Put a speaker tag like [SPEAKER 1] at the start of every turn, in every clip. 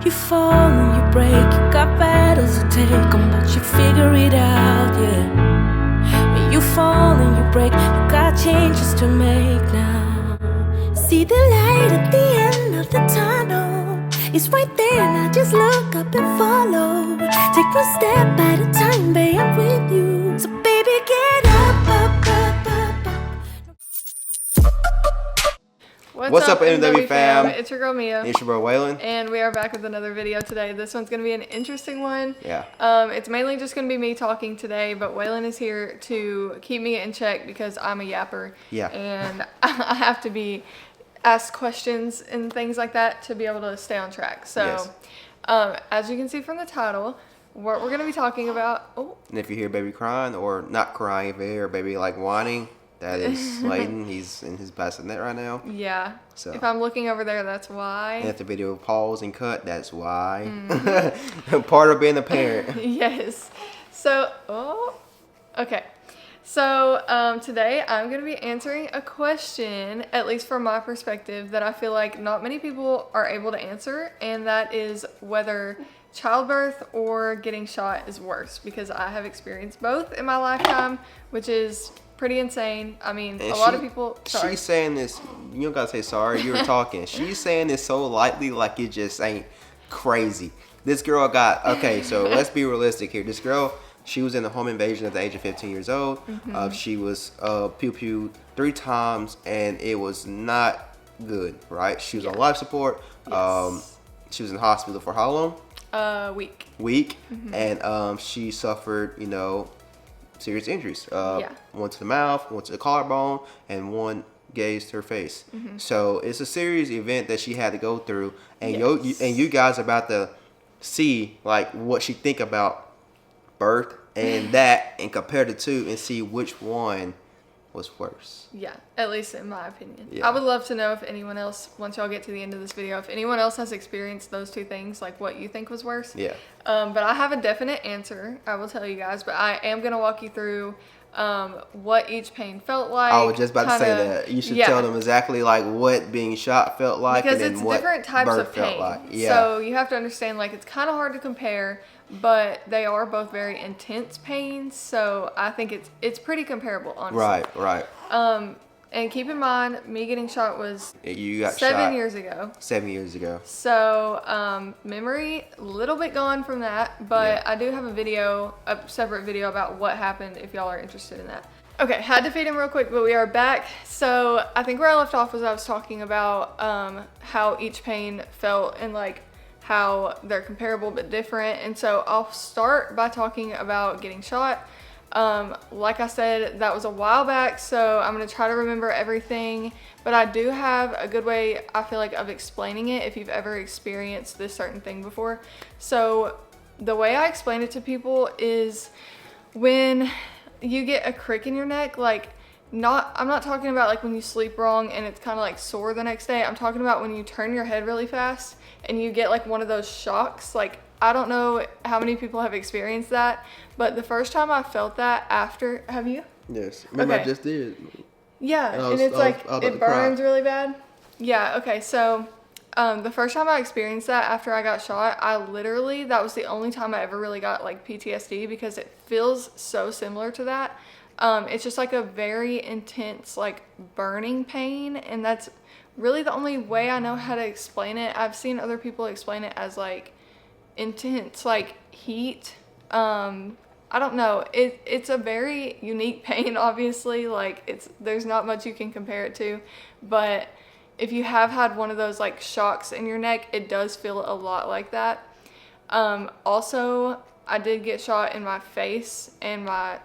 [SPEAKER 1] You fall and you break, you got battles to take on, but you figure it out, yeah. When you fall and you break, you got changes to make now. See the light at the end of the tunnel, it's right there now, just look up and follow. Take one step at a time, babe, I'm with you. So baby, get up, up, up, up, up.
[SPEAKER 2] What's up, NW fam?
[SPEAKER 3] It's your girl Mia.
[SPEAKER 2] It's your bro Waylon.
[SPEAKER 3] And we are back with another video today. This one's going to be an interesting one.
[SPEAKER 2] Yeah.
[SPEAKER 3] It's mainly just going to be me talking today, but Waylon is here to keep me in check because I'm a yapper.
[SPEAKER 2] Yeah.
[SPEAKER 3] And I have to be asked questions and things like that to be able to stay on track. So,
[SPEAKER 2] Yes.
[SPEAKER 3] As you can see from the title, what we're going to be talking about... Oh.
[SPEAKER 2] And if you hear baby crying or not crying, if you hear baby like whining, that is Slayton. He's in his bassinet right now.
[SPEAKER 3] Yeah.
[SPEAKER 2] So.
[SPEAKER 3] If I'm looking over there, that's why.
[SPEAKER 2] And if the video pause and cut, that's why. Mm-hmm. Part of being a parent.
[SPEAKER 3] Yes. So, okay. So, today I'm going to be answering a question, at least from my perspective, that I feel like not many people are able to answer, and that is whether childbirth or getting shot is worse, because I have experienced both in my lifetime, which is pretty insane. I mean,
[SPEAKER 2] and
[SPEAKER 3] a lot of people... Sorry.
[SPEAKER 2] She's saying this, you don't gotta say sorry, you were talking. She's saying this so lightly, like it just ain't crazy. This girl got, okay, so let's be realistic here. This girl, she was in a home invasion at the age of 15 years old. Mm-hmm. She was pew-pewed 3 times, and it was not good, right? She was on life support. Yes. She was in the hospital for how long?
[SPEAKER 3] Week.
[SPEAKER 2] Mm-hmm. And she suffered, serious injuries. One to the mouth, one to the collarbone, and one grazed her face. Mm-hmm. So it's a serious event that she had to go through, and you guys are about to see like what she think about birth and that, and compare the two and see which one was worse.
[SPEAKER 3] Yeah, at least in my opinion.
[SPEAKER 2] Yeah.
[SPEAKER 3] I would love to know if anyone else, once y'all get to the end of this video, if anyone else has experienced those two things, like what you think was worse.
[SPEAKER 2] Yeah.
[SPEAKER 3] But I have a definite answer, I will tell you guys, but I am going to walk you through what each pain felt like.
[SPEAKER 2] I was just about to say that. You should tell them exactly like what being shot felt like,
[SPEAKER 3] because
[SPEAKER 2] and then what
[SPEAKER 3] different types
[SPEAKER 2] birth
[SPEAKER 3] of pain.
[SPEAKER 2] felt like. Yeah.
[SPEAKER 3] So you have to understand, like, it's kind of hard to compare, but they are both very intense pains. So I think it's pretty comparable, honestly.
[SPEAKER 2] Right.
[SPEAKER 3] And keep in mind, me getting shot was
[SPEAKER 2] you got
[SPEAKER 3] 7 years ago.
[SPEAKER 2] 7 years ago.
[SPEAKER 3] So, memory a little bit gone from that, but I do have a separate video about what happened if y'all are interested in that. Okay, had to feed him real quick, but we are back. So, I think where I left off was I was talking about how each pain felt and like how they're comparable but different. And so I'll start by talking about getting shot. Like I said, that was a while back, so I'm going to try to remember everything, but I do have a good way, I feel like, of explaining it if you've ever experienced this certain thing before. So the way I explain it to people is when you get a crick in your neck, like I'm not talking about like when you sleep wrong and it's kind of like sore the next day. I'm talking about when you turn your head really fast and you get like one of those shocks. Like, I don't know how many people have experienced that, but the first time I felt that after, have you?
[SPEAKER 2] Yes. Remember, I just did.
[SPEAKER 3] Yeah, and it's like, it burns really bad. Yeah, okay, so the first time I experienced that after I got shot, that was the only time I ever really got like PTSD, because it feels so similar to that. It's just like a very intense, like burning pain, and that's really the only way I know how to explain it. I've seen other people explain it as like intense like heat. I don't know, it's a very unique pain, obviously. Like, there's not much you can compare it to, but if you have had one of those like shocks in your neck, it does feel a lot like that. Also, I did get shot in my face and my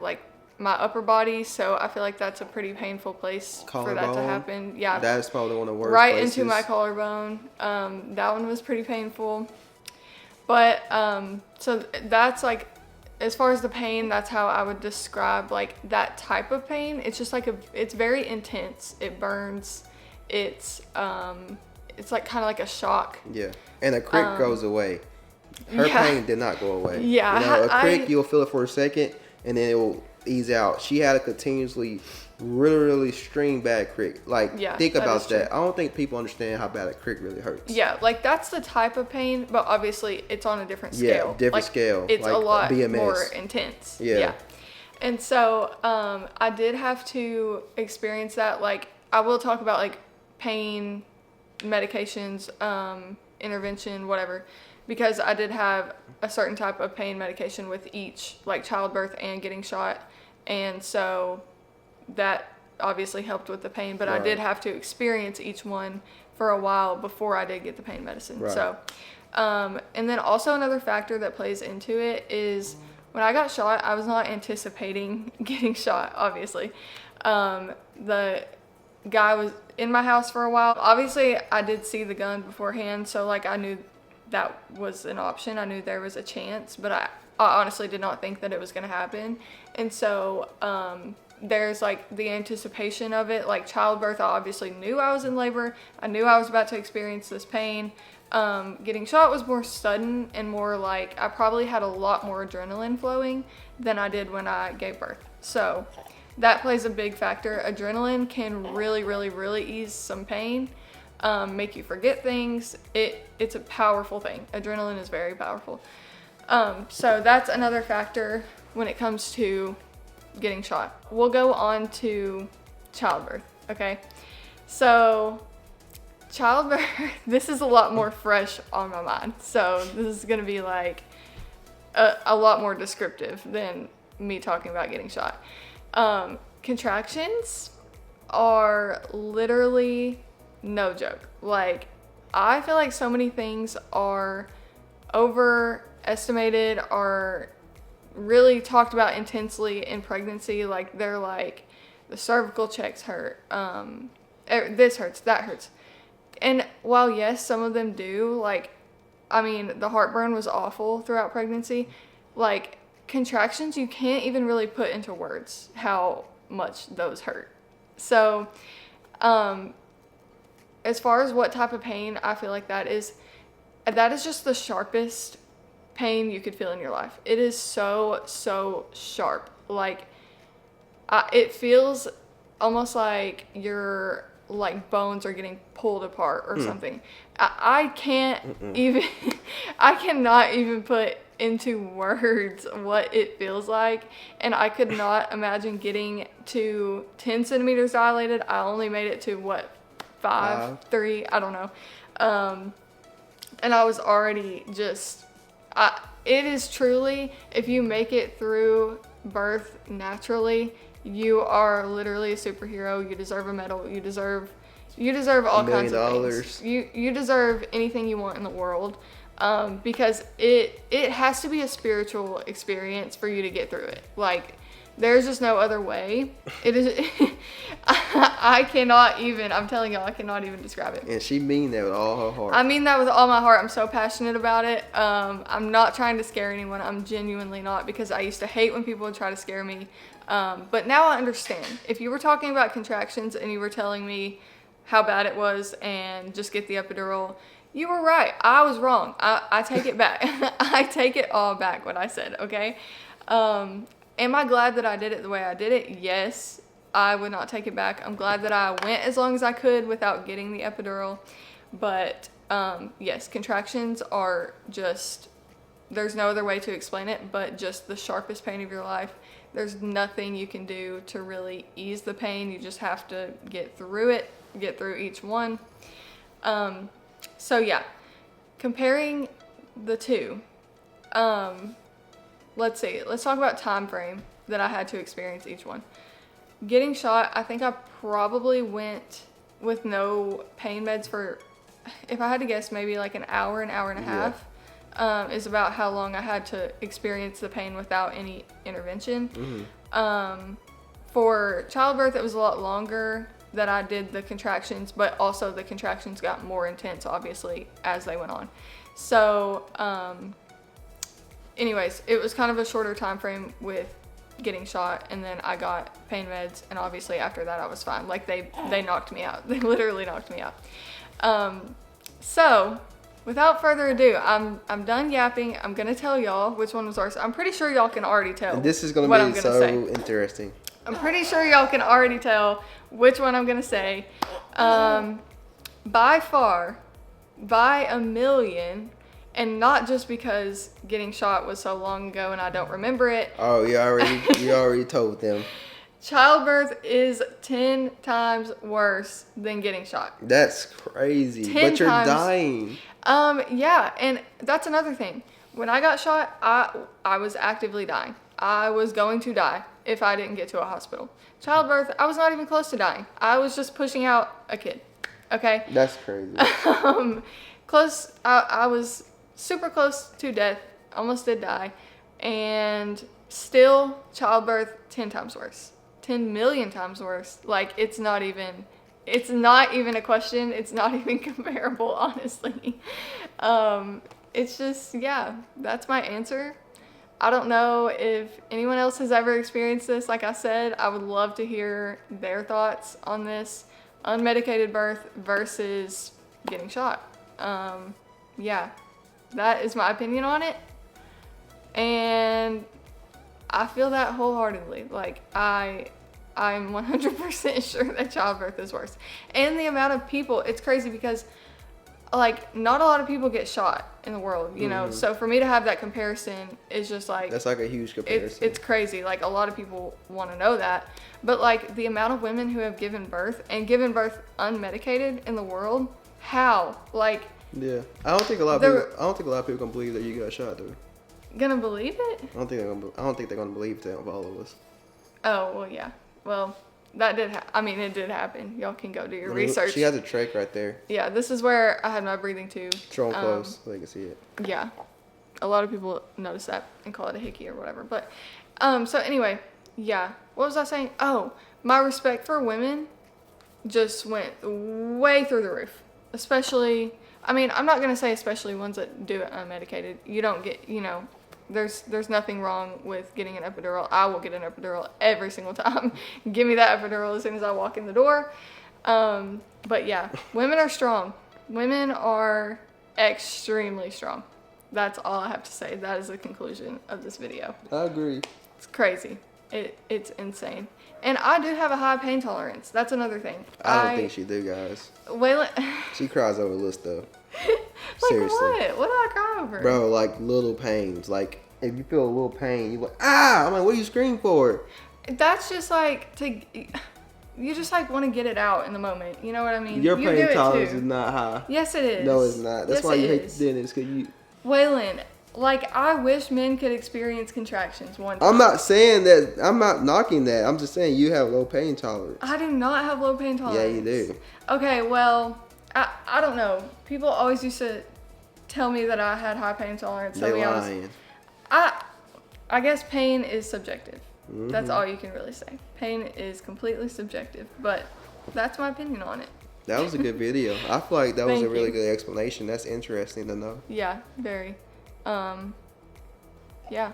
[SPEAKER 3] upper body, so I feel like that's a pretty painful place for that to happen. Yeah,
[SPEAKER 2] that's probably one of the worst
[SPEAKER 3] right
[SPEAKER 2] places.
[SPEAKER 3] Into my collarbone. That one was pretty painful. But, so that's like, as far as the pain, that's how I would describe like that type of pain. It's just like it's very intense. It burns. It's like kind of like a shock.
[SPEAKER 2] Yeah. And a crick goes away. Her pain did not go away.
[SPEAKER 3] Yeah.
[SPEAKER 2] A crick, you'll feel it for a second and then it will ease out. She had to continuously really string bad crick. Like,
[SPEAKER 3] Yeah,
[SPEAKER 2] think
[SPEAKER 3] that
[SPEAKER 2] about
[SPEAKER 3] is true.
[SPEAKER 2] that. I don't think people understand how bad a crick really hurts.
[SPEAKER 3] Yeah, like that's the type of pain, but obviously it's on a different
[SPEAKER 2] Yeah,
[SPEAKER 3] scale.
[SPEAKER 2] different
[SPEAKER 3] Like,
[SPEAKER 2] scale,
[SPEAKER 3] It's
[SPEAKER 2] like
[SPEAKER 3] a lot
[SPEAKER 2] BMS.
[SPEAKER 3] more intense.
[SPEAKER 2] Yeah.
[SPEAKER 3] And so I did have to experience that. Like, I will talk about like pain, medications, intervention, whatever, because I did have a certain type of pain medication with each, like childbirth and getting shot. And so that obviously helped with the pain, but I did
[SPEAKER 2] Right.
[SPEAKER 3] have to experience each one for a while before I did get the pain medicine.
[SPEAKER 2] Right.
[SPEAKER 3] So, and then also another factor that plays into it is when I got shot, I was not anticipating getting shot, obviously. The guy was in my house for a while. Obviously, I did see the gun beforehand, so like I knew that was an option. I knew there was a chance, but I honestly did not think that it was going to happen. And so there's like the anticipation of it. Like childbirth, I obviously knew I was in labor. I knew I was about to experience this pain. Getting shot was more sudden and more like I probably had a lot more adrenaline flowing than I did when I gave birth. So that plays a big factor. Adrenaline can really ease some pain, make you forget things. It's a powerful thing. Adrenaline is very powerful. So that's another factor when it comes to getting shot. We'll go on to childbirth, okay? So childbirth, this is a lot more fresh on my mind. So this is gonna be like a lot more descriptive than me talking about getting shot. Contractions are literally no joke. Like, I feel like so many things are overestimated, are really talked about intensely in pregnancy. Like, they're like, the cervical checks hurt, this hurts, that hurts. And while yes, some of them do, like, I mean, the heartburn was awful throughout pregnancy. Like, contractions, you can't even really put into words how much those hurt. So, as far as what type of pain, I feel like that is just the sharpest pain you could feel in your life. It is so sharp. Like, it feels almost like your like bones are getting pulled apart or something. I can't even I cannot even put into words what it feels like, and I could not imagine getting to 10 centimeters dilated. I only made it to what, 3, I don't know. And I was already just it is truly, if you make it through birth naturally, you are literally a superhero. You deserve a medal. You deserve all kinds of things. You deserve anything you want in the world, because it has to be a spiritual experience for you to get through it. Like, there's just no other way. It is. I cannot even. I'm telling y'all, I cannot even describe it.
[SPEAKER 2] And she mean that with all her heart.
[SPEAKER 3] I mean that with all my heart. I'm so passionate about it. I'm not trying to scare anyone. I'm genuinely not, because I used to hate when people would try to scare me. But now I understand. If you were talking about contractions and you were telling me how bad it was and just get the epidural, you were right. I was wrong. I take it back. I take it all back what I said, okay? Am I glad that I did it the way I did it? Yes. I would not take it back. I'm glad that I went as long as I could without getting the epidural. But yes, contractions are just, there's no other way to explain it, but just the sharpest pain of your life. There's nothing you can do to really ease the pain. You just have to get through it, get through each one. So yeah, comparing the two, let's see, let's talk about time frame that I had to experience each one. Getting shot, I think I probably went with no pain meds for, if I had to guess, maybe like an hour and a half. Is about how long I had to experience the pain without any intervention. For childbirth, it was a lot longer that I did the contractions, but also the contractions got more intense, obviously, as they went on. So, anyways, it was kind of a shorter time frame with getting shot, and then I got pain meds, and obviously after that I was fine. Like, they knocked me out. They literally knocked me out. So, without further ado, I'm done yapping. I'm gonna tell y'all which one was worse. I'm pretty sure y'all can already tell.
[SPEAKER 2] And this is gonna
[SPEAKER 3] what I'm
[SPEAKER 2] be
[SPEAKER 3] gonna
[SPEAKER 2] so
[SPEAKER 3] say.
[SPEAKER 2] interesting.
[SPEAKER 3] I'm pretty sure y'all can already tell which one I'm gonna say. By far, by a million, and not just because getting shot was so long ago and I don't remember it.
[SPEAKER 2] Oh, you already told them.
[SPEAKER 3] Childbirth is 10 times worse than getting shot.
[SPEAKER 2] That's crazy.
[SPEAKER 3] 10
[SPEAKER 2] But you're
[SPEAKER 3] times.
[SPEAKER 2] dying.
[SPEAKER 3] Yeah, and that's another thing. When I got shot, I was actively dying. I was going to die if I didn't get to a hospital. Childbirth, I was not even close to dying. I was just pushing out a kid. Okay?
[SPEAKER 2] That's crazy.
[SPEAKER 3] Close. I was super close to death. Almost did die. And still, childbirth 10 times worse. 10 million times worse. Like, it's not even a question. It's not even comparable, honestly. It's just, yeah, that's my answer. I don't know if anyone else has ever experienced this. Like I said, I would love to hear their thoughts on this. Unmedicated birth versus getting shot. Yeah, that is my opinion on it. And I feel that wholeheartedly. Like, I'm 100% sure that childbirth is worse. And the amount of people, it's crazy because, like, not a lot of people get shot in the world, you know? So for me to have that comparison is just like...
[SPEAKER 2] That's like a huge comparison.
[SPEAKER 3] It's crazy. Like, a lot of people want to know that. But, like, the amount of women who have given birth unmedicated in the world, how? Like...
[SPEAKER 2] Yeah. I don't think a lot of people can believe that you got shot, though.
[SPEAKER 3] Gonna believe it?
[SPEAKER 2] I don't think they're gonna believe that of all of us.
[SPEAKER 3] Oh, well, yeah. Well, that did it did happen. Y'all can go do your research.
[SPEAKER 2] She has a trach right there.
[SPEAKER 3] Yeah, this is where I had my breathing tube.
[SPEAKER 2] Throw them close so they can see it.
[SPEAKER 3] Yeah. A lot of people notice that and call it a hickey or whatever. But, so anyway, yeah. What was I saying? Oh, my respect for women just went way through the roof. Especially, I mean, I'm not going to say especially ones that do it unmedicated. You don't get, you know, there's nothing wrong with getting an epidural. I will get an epidural every single time. Give me that epidural as soon as I walk in the door. But yeah, women are strong. Women are extremely strong. That's all I have to say. That is the conclusion of this video.
[SPEAKER 2] I agree.
[SPEAKER 3] It's crazy. It's insane. And I do have a high pain tolerance. That's another thing.
[SPEAKER 2] I don't think she do, guys.
[SPEAKER 3] Waylon...
[SPEAKER 2] She cries over little stuff.
[SPEAKER 3] Like
[SPEAKER 2] Seriously.
[SPEAKER 3] what? What do I cry over?
[SPEAKER 2] Bro, like little pains. Like if you feel a little pain, you're like, ah! I'm like, what do you scream for?
[SPEAKER 3] That's just like you just like want to get it out in the moment. You know what I mean?
[SPEAKER 2] Your
[SPEAKER 3] you
[SPEAKER 2] pain tolerance is not high.
[SPEAKER 3] Yes, it is.
[SPEAKER 2] No, it's not. That's
[SPEAKER 3] yes,
[SPEAKER 2] why you hate
[SPEAKER 3] is.
[SPEAKER 2] the dentist, because you...
[SPEAKER 3] Waylon, like, I wish men could experience contractions one time.
[SPEAKER 2] I'm not saying that. I'm not knocking that. I'm just saying you have low pain tolerance.
[SPEAKER 3] I do not have low pain tolerance.
[SPEAKER 2] Yeah, you do.
[SPEAKER 3] Okay, well, I don't know. People always used to tell me that I had high pain tolerance.
[SPEAKER 2] They lying.
[SPEAKER 3] I guess pain is subjective.
[SPEAKER 2] Mm-hmm.
[SPEAKER 3] That's all you can really say. Pain is completely subjective, but that's my opinion on it.
[SPEAKER 2] That was a good video. I feel like that was a
[SPEAKER 3] Thank
[SPEAKER 2] really
[SPEAKER 3] you.
[SPEAKER 2] good explanation. That's interesting to know.
[SPEAKER 3] Yeah, very. Yeah.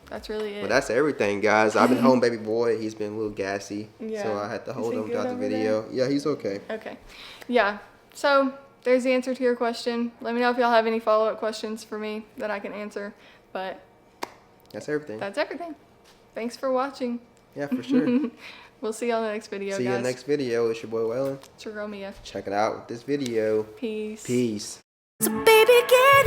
[SPEAKER 3] That's really it.
[SPEAKER 2] But that's everything, guys. I've been home, baby boy. He's been a little gassy,
[SPEAKER 3] Yeah.
[SPEAKER 2] so I had to hold
[SPEAKER 3] he
[SPEAKER 2] him
[SPEAKER 3] good
[SPEAKER 2] throughout the
[SPEAKER 3] over
[SPEAKER 2] video. Yeah, he's okay.
[SPEAKER 3] Okay. Yeah. So there's the answer to your question. Let me know if y'all have any follow-up questions for me that I can answer. But
[SPEAKER 2] That's everything.
[SPEAKER 3] that's everything. Thanks for watching.
[SPEAKER 2] Yeah, for sure.
[SPEAKER 3] We'll see y'all in the next video,
[SPEAKER 2] See
[SPEAKER 3] guys.
[SPEAKER 2] you in the next video. It's your boy Waylon.
[SPEAKER 3] It's your girl Mia.
[SPEAKER 2] Check it out with this video.
[SPEAKER 3] Peace.
[SPEAKER 2] Peace.
[SPEAKER 1] So baby, get